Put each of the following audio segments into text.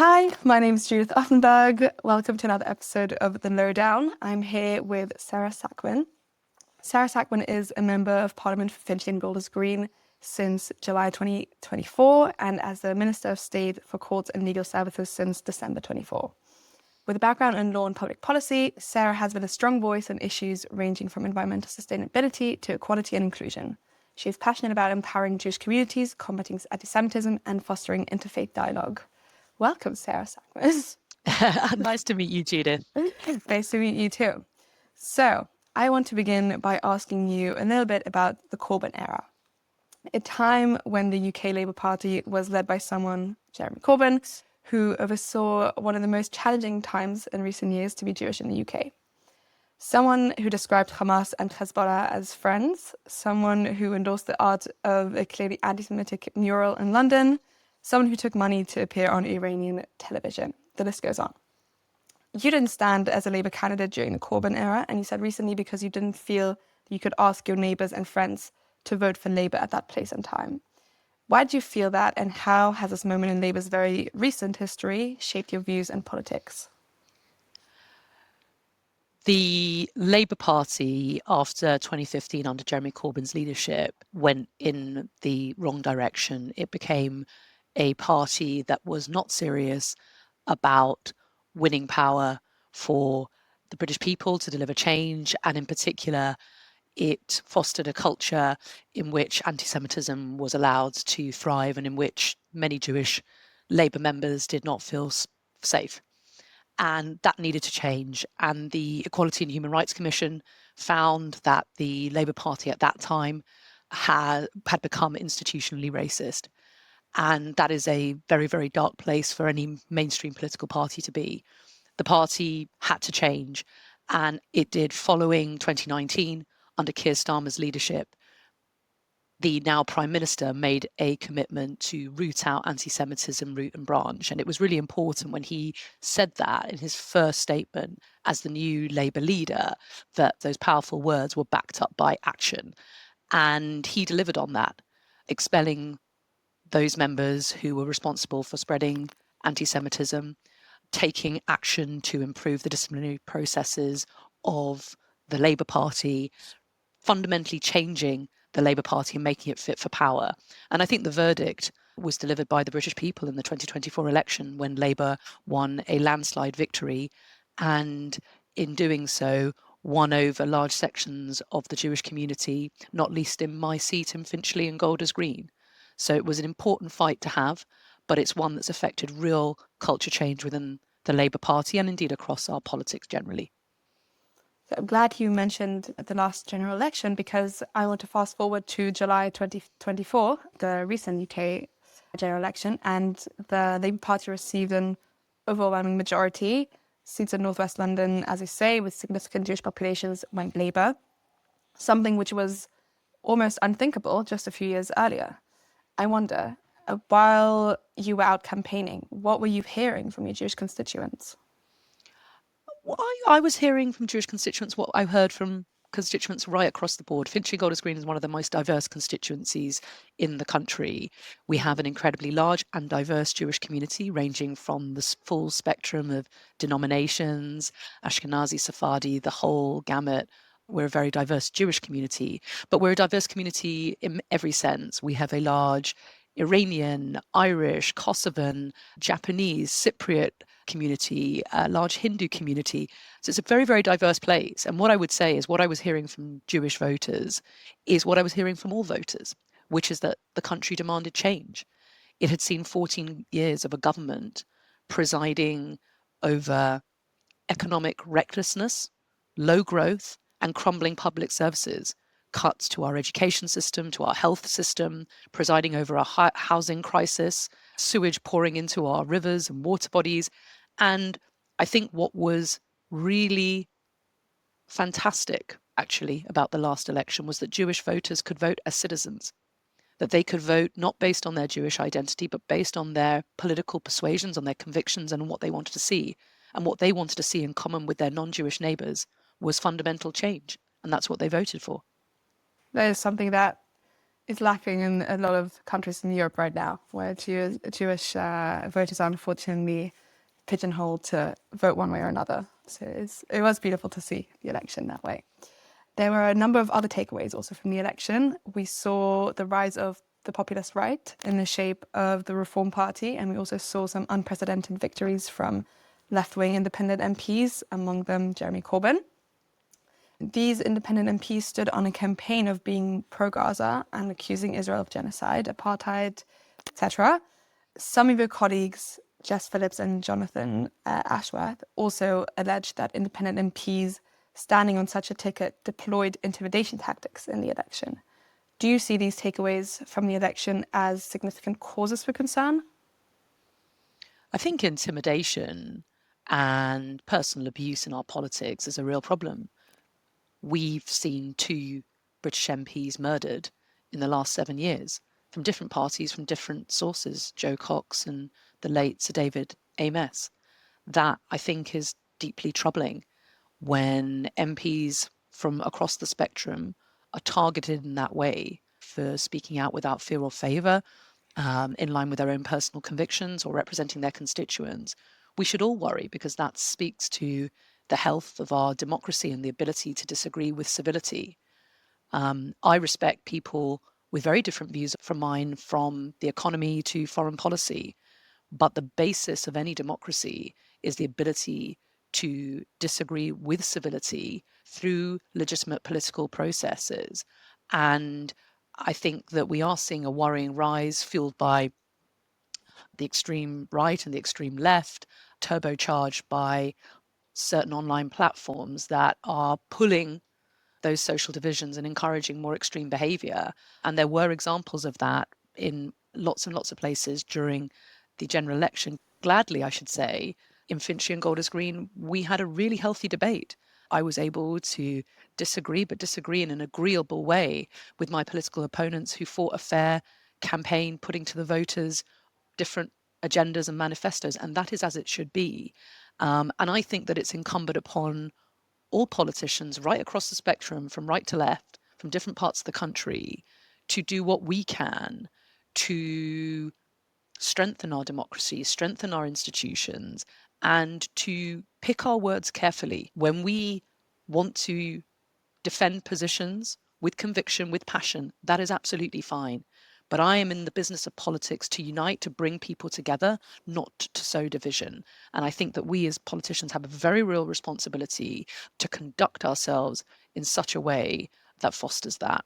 Hi, my name is Judith Offenberg. Welcome to another episode of The Lowdown. I'm here with Sarah Sackman. Sarah Sackman is a member of Parliament for Finchley and Golders Green since July 2024 and as the Minister of State for Courts and Legal Services since December 24. With a background in law and public policy, Sarah has been a strong voice on issues ranging from environmental sustainability to equality and inclusion. She is passionate about empowering Jewish communities, combating antisemitism, and fostering interfaith dialogue. Welcome, Sarah Sackman. Nice to meet you, Judith. Nice to meet you too. So, I want to begin by asking you a little bit about the Corbyn era, a time when the UK Labour Party was led by someone, Jeremy Corbyn, who oversaw one of the most challenging times in recent years to be Jewish in the UK. Someone who described Hamas and Hezbollah as friends, someone who endorsed the art of a clearly anti-Semitic mural in London, someone who took money to appear on Iranian television. The list goes on. You didn't stand as a Labour candidate during the Corbyn era, and you said recently because you didn't feel that you could ask your neighbours and friends to vote for Labour at that place and time. Why did you feel that, and how has this moment in Labour's very recent history shaped your views and politics? The Labour Party, after 2015, under Jeremy Corbyn's leadership, went in the wrong direction. It became a party that was not serious about winning power for the British people to deliver change, and in particular, it fostered a culture in which anti-Semitism was allowed to thrive and in which many Jewish Labour members did not feel safe. And that needed to change. And the Equality and Human Rights Commission found that the Labour Party at that time had become institutionally racist. And that is a very, very dark place for any mainstream political party to be. The party had to change, and it did following 2019 under Keir Starmer's leadership. The now Prime Minister made a commitment to root out anti-Semitism, root and branch. And it was really important when he said that in his first statement as the new Labour leader, that those powerful words were backed up by action. And he delivered on that, expelling those members who were responsible for spreading anti-Semitism, taking action to improve the disciplinary processes of the Labour Party, fundamentally changing the Labour Party and making it fit for power. And I think the verdict was delivered by the British people in the 2024 election when Labour won a landslide victory, and in doing so, won over large sections of the Jewish community, not least in my seat in Finchley and Golders Green. So it was an important fight to have, but it's one that's affected real culture change within the Labour Party and indeed across our politics generally. So I'm glad you mentioned the last general election because I want to fast forward to July 2024, the recent UK general election, and the Labour Party received an overwhelming majority. Seats in northwest London, as I say, with significant Jewish populations went Labour, something which was almost unthinkable just a few years earlier. I wonder, while you were out campaigning, what were you hearing from your Jewish constituents? Well, I was hearing from Jewish constituents what I heard from constituents right across the board. Finchley Golders Green is one of the most diverse constituencies in the country. We have an incredibly large and diverse Jewish community ranging from the full spectrum of denominations, Ashkenazi, Sephardi, the whole gamut. We're a very diverse Jewish community, but we're a diverse community in every sense. We have a large Iranian, Irish, Kosovan, Japanese, Cypriot community, a large Hindu community. So it's a very, very diverse place. And what I would say is what I was hearing from Jewish voters is what I was hearing from all voters, which is that the country demanded change. It had seen 14 years of a government presiding over economic recklessness, low growth, and crumbling public services, cuts to our education system, to our health system, presiding over a housing crisis, sewage pouring into our rivers and water bodies. And I think what was really fantastic, actually, about the last election was that Jewish voters could vote as citizens, that they could vote not based on their Jewish identity, but based on their political persuasions, on their convictions, and on what they wanted to see. And what they wanted to see in common with their non-Jewish neighbours was fundamental change. And that's what they voted for. That is something that is lacking in a lot of countries in Europe right now, where Jewish voters are unfortunately pigeonholed to vote one way or another. So it was beautiful to see the election that way. There were a number of other takeaways also from the election. We saw the rise of the populist right in the shape of the Reform Party, and we also saw some unprecedented victories from left-wing independent MPs, among them Jeremy Corbyn. These independent MPs stood on a campaign of being pro-Gaza and accusing Israel of genocide, apartheid, etc. Some of your colleagues, Jess Phillips and Jonathan Ashworth, also alleged that independent MPs standing on such a ticket deployed intimidation tactics in the election. Do you see these takeaways from the election as significant causes for concern? I think intimidation and personal abuse in our politics is a real problem. We've seen 2 British MPs murdered in the last 7 years from different parties, from different sources, Joe Cox and the late Sir David Ames. That, I think, is deeply troubling when MPs from across the spectrum are targeted in that way for speaking out without fear or favour, in line with their own personal convictions or representing their constituents. We should all worry, because that speaks to the health of our democracy and the ability to disagree with civility. I respect people with very different views from mine, from the economy to foreign policy. But the basis of any democracy is the ability to disagree with civility through legitimate political processes. And I think that we are seeing a worrying rise fueled by the extreme right and the extreme left, turbocharged by certain online platforms that are pulling those social divisions and encouraging more extreme behavior. And there were examples of that in lots and lots of places during the general election. Gladly, I should say, in Finchley and Golders Green, we had a really healthy debate. I was able to disagree, but disagree in an agreeable way with my political opponents, who fought a fair campaign, putting to the voters different agendas and manifestos, and that is as it should be. And I think that it's incumbent upon all politicians right across the spectrum, from right to left, from different parts of the country, to do what we can to strengthen our democracy, strengthen our institutions, and to pick our words carefully. When we want to defend positions with conviction, with passion, that is absolutely fine. But I am in the business of politics to unite, to bring people together, not to sow division. And I think that we as politicians have a very real responsibility to conduct ourselves in such a way that fosters that.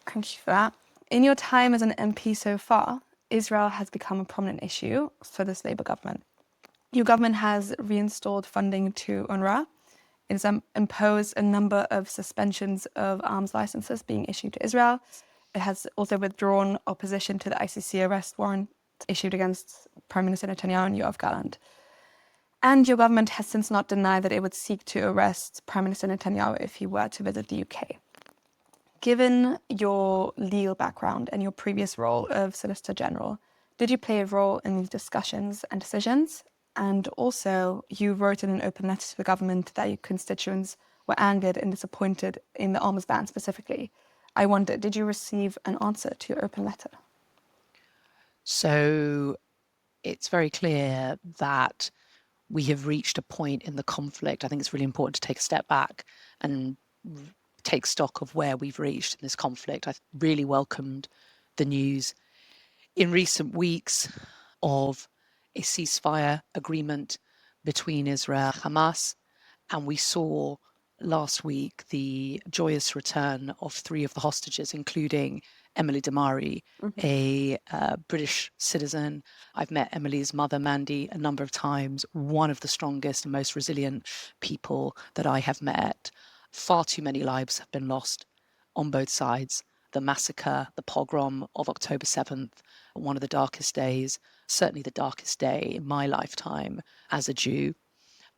Thank you for that. In your time as an MP so far, Israel has become a prominent issue for this Labour government. Your government has reinstalled funding to UNRWA. It has imposed a number of suspensions of arms licenses being issued to Israel. It has also withdrawn opposition to the ICC arrest warrant issued against Prime Minister Netanyahu and Yoav Gallant. And your government has since not denied that it would seek to arrest Prime Minister Netanyahu if he were to visit the UK. Given your legal background and your previous role of Solicitor General, did you play a role in these discussions and decisions? And also, you wrote in an open letter to the government that your constituents were angered and disappointed in the arms ban specifically. I wonder, did you receive an answer to your open letter? So it's very clear that we have reached a point in the conflict. I think it's really important to take a step back and take stock of where we've reached in this conflict. I really welcomed the news in recent weeks of a ceasefire agreement between Israel and Hamas, and we saw last week the joyous return of 3 of the hostages, including Emily Damari, a British citizen. I've met Emily's mother, Mandy, a number of times, one of the strongest and most resilient people that I have met. Far too many lives have been lost on both sides. The massacre, the pogrom of October 7th, one of the darkest days, certainly the darkest day in my lifetime as a Jew.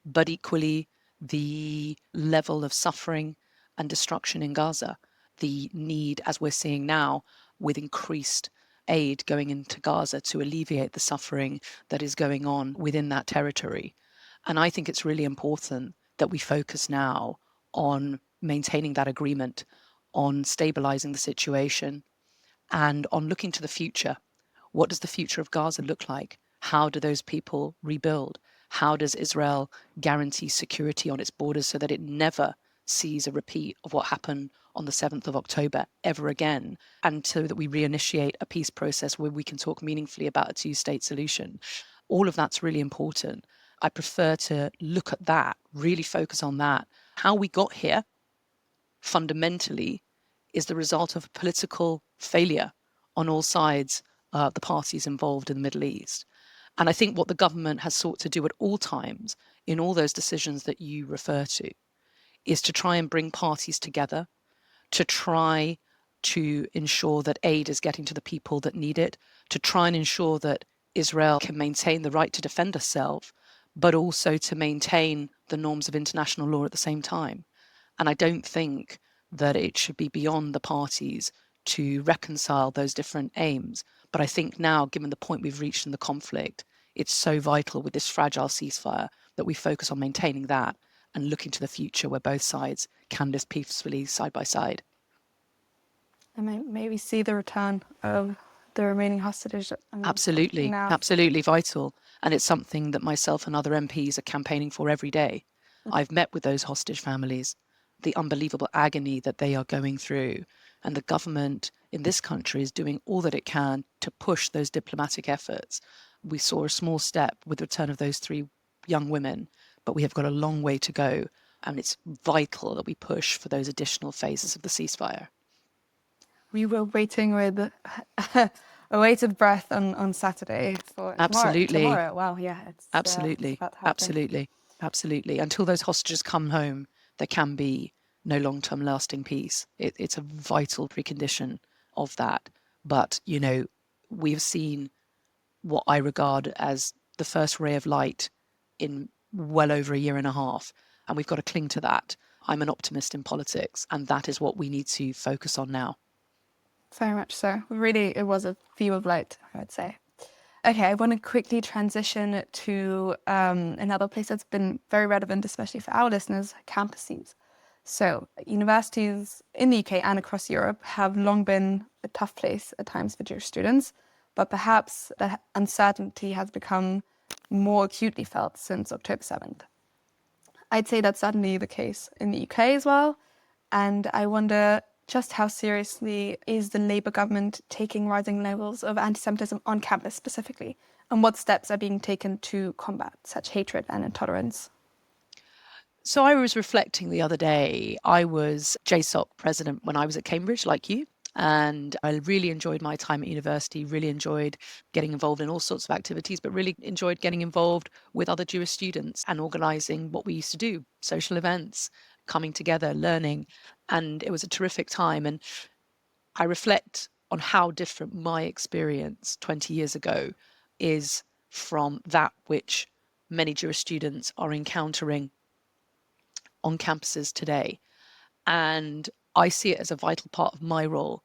But equally, the level of suffering and destruction in Gaza, the need, as we're seeing now, with increased aid going into Gaza to alleviate the suffering that is going on within that territory. And I think it's really important that we focus now on maintaining that agreement, on stabilizing the situation and on looking to the future. What does the future of Gaza look like? How do those people rebuild? How does Israel guarantee security on its borders so that it never sees a repeat of what happened on the 7th of October ever again, and so that we reinitiate a peace process where we can talk meaningfully about a two-state solution? All of that's really important. I prefer to look at that, really focus on that. How we got here fundamentally is the result of political failure on all sides, the parties involved in the Middle East. And I think what the government has sought to do at all times in all those decisions that you refer to is to try and bring parties together, to try to ensure that aid is getting to the people that need it, to try and ensure that Israel can maintain the right to defend itself, but also to maintain the norms of international law at the same time. And I don't think that it should be beyond the parties to reconcile those different aims. But I think now, given the point we've reached in the conflict, it's so vital with this fragile ceasefire that we focus on maintaining that and looking to the future where both sides can live peacefully side by side. And maybe see the return of the remaining hostages. Absolutely, Now. absolutely vital. And it's something that myself and other MPs are campaigning for every day. I've met with those hostage families, the unbelievable agony that they are going through. And the government in this country is doing all that it can to push those diplomatic efforts. We saw a small step with the return of those 3 young women, but we have got a long way to go. And it's vital that we push for those additional phases of the ceasefire. We were waiting with a bated breath on Saturday for Absolutely. tomorrow. Wow, yeah, it's Absolutely. about to happen. Absolutely. Absolutely. Until those hostages come home, there can be no long-term lasting peace. It's a vital precondition of that. But, you know, we've seen what I regard as the first ray of light in well over a year and a half, and we've got to cling to that. I'm an optimist in politics, and that is what we need to focus on now. Very much so. Really, it was a view of light, I would say. Okay, I want to quickly transition to another place that's been very relevant, especially for our listeners, campuses. So universities in the UK and across Europe have long been a tough place at times for Jewish students, but perhaps that uncertainty has become more acutely felt since October 7th. I'd say that's certainly the case in the UK as well, and I wonder just how seriously is the Labour government taking rising levels of anti-Semitism on campus specifically, and what steps are being taken to combat such hatred and intolerance? So I was reflecting the other day. I was JSOC president when I was at Cambridge, like you, and I really enjoyed my time at university, really enjoyed getting involved in all sorts of activities, but really enjoyed getting involved with other Jewish students and organising what we used to do, social events, coming together, learning. And it was a terrific time. And I reflect on how different my experience 20 years ago is from that which many Jewish students are encountering on campuses today. And I see it as a vital part of my role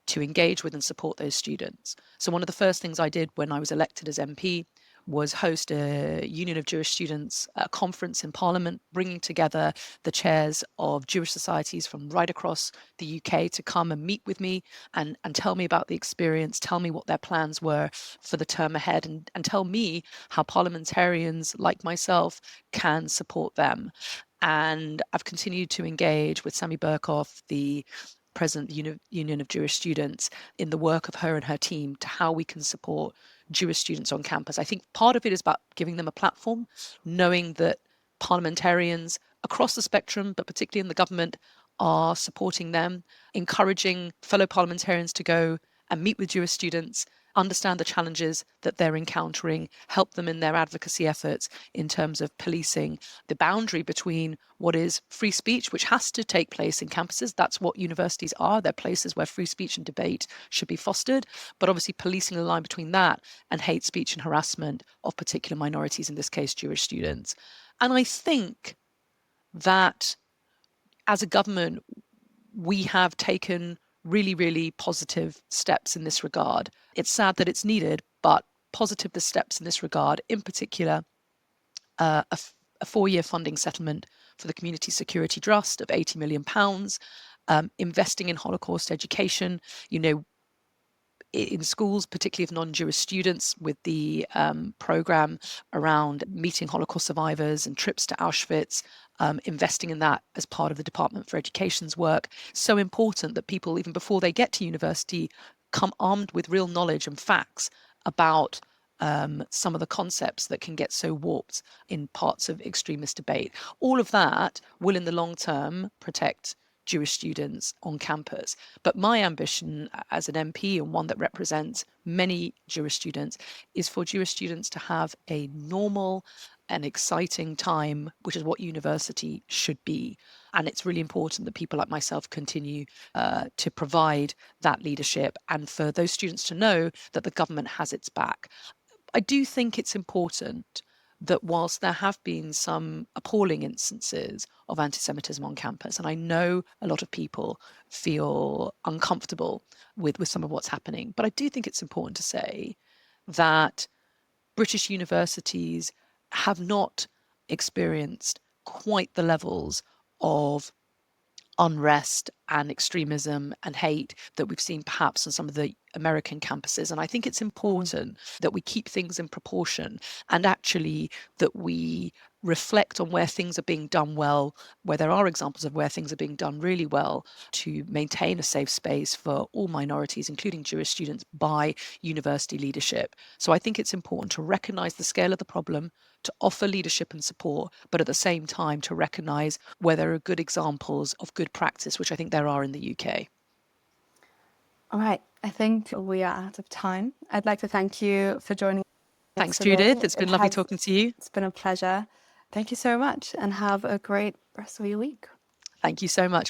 to engage with and support those students. So one of the first things I did when I was elected as MP was host a Union of Jewish Students conference in Parliament, bringing together the chairs of Jewish societies from right across the UK to come and meet with me and tell me about the experience, tell me what their plans were for the term ahead, and tell me how parliamentarians like myself can support them. And I've continued to engage with Sami Burkhoff, the president of the Union of Jewish Students, in the work of her and her team to how we can support Jewish students on campus. I think part of it is about giving them a platform, knowing that parliamentarians across the spectrum, but particularly in the government, are supporting them, encouraging fellow parliamentarians to go and meet with Jewish students, understand the challenges that they're encountering, help them in their advocacy efforts in terms of policing the boundary between what is free speech, which has to take place in campuses. That's what universities are. They're places where free speech and debate should be fostered, but obviously policing the line between that and hate speech and harassment of particular minorities, in this case, Jewish students. And I think that as a government, we have taken really, really positive steps in this regard. It's sad that it's needed, but positive the steps in this regard, in particular, a 4-year funding settlement for the Community Security Trust of £80 million, investing in Holocaust education, in schools, particularly of non-Jewish students, with the program around meeting Holocaust survivors and trips to Auschwitz, investing in that as part of the Department for Education's work. So important that people, even before they get to university, come armed with real knowledge and facts about some of the concepts that can get so warped in parts of extremist debate. All of that will, in the long term, protect Jewish students on campus. But my ambition as an MP, and one that represents many Jewish students, is for Jewish students to have a normal and exciting time, which is what university should be. And it's really important that people like myself continue to provide that leadership, and for those students to know that the government has its back. I do think it's important that whilst there have been some appalling instances of anti-Semitism on campus, and I know a lot of people feel uncomfortable with some of what's happening, but I do think it's important to say that British universities have not experienced quite the levels of unrest and extremism and hate that we've seen perhaps on some of the American campuses. And I think it's important that we keep things in proportion, and actually that we reflect on where things are being done well, where there are examples of where things are being done really well, to maintain a safe space for all minorities, including Jewish students, by university leadership. So I think it's important to recognise the scale of the problem, to offer leadership and support, but at the same time to recognise where there are good examples of good practice, which I think there are in the UK. All right, I think we are out of time. I'd like to thank you for joining us. Thanks, today. Judith. It's been lovely talking to you. It's been a pleasure. Thank you so much, and have a great rest of your week. Thank you so much.